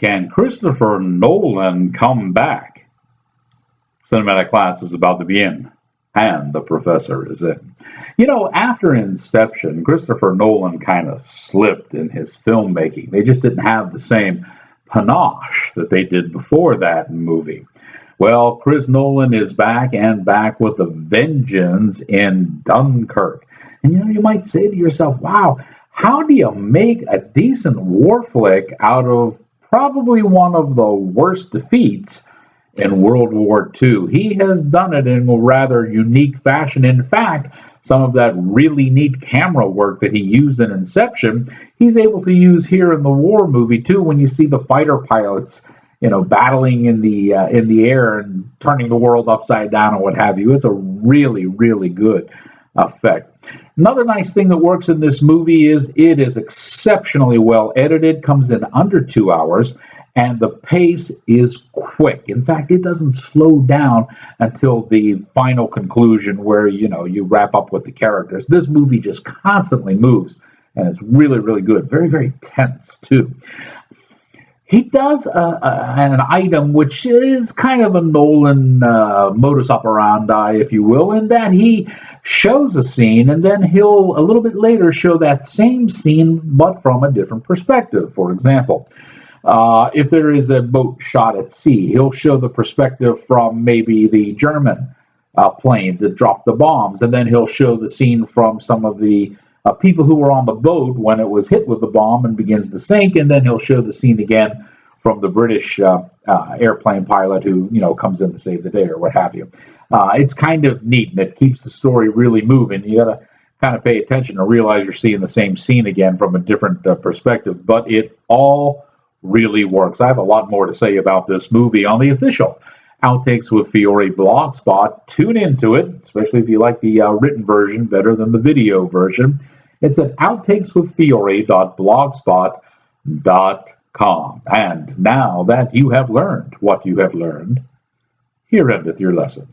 Can Christopher Nolan come back? Cinematic class is about to begin, and the professor is in. After Inception, Christopher Nolan kind of slipped in his filmmaking. They just didn't have the same panache that they did before that movie. Well, Chris Nolan is back and back with a vengeance in Dunkirk. And you might say to yourself, wow, how do you make a decent war flick out of probably one of the worst defeats in World War II? He has done it in a rather unique fashion. In fact, some of that really neat camera work that he used in Inception, he's able to use here in the war movie too. When you see the fighter pilots, battling in the air and turning the world upside down and what have you, it's a really, really good effect. Another nice thing that works in this movie is it is exceptionally well edited, comes in under 2 hours, and the pace is quick. In fact, it doesn't slow down until the final conclusion where, you wrap up with the characters. This movie just constantly moves, and it's really, really good. Very, very tense, too. He does an item which is kind of a Nolan modus operandi, if you will, in that he shows a scene and then he'll a little bit later show that same scene but from a different perspective. For example, if there is a boat shot at sea, he'll show the perspective from maybe the German plane that dropped the bombs, and then he'll show the scene from some of the people who were on the boat when it was hit with the bomb and begins to sink, and then he'll show the scene again from the British airplane pilot who, comes in to save the day or what have you. It's kind of neat, and it keeps the story really moving. You got to kind of pay attention to realize you're seeing the same scene again from a different perspective, but it all really works. I have a lot more to say about this movie on the official Outtakes with Fiore blogspot. Tune into it, especially if you like the written version better than the video version. It's at outtakeswithfiore.blogspot.com. And now that you have learned what you have learned, here endeth your lesson.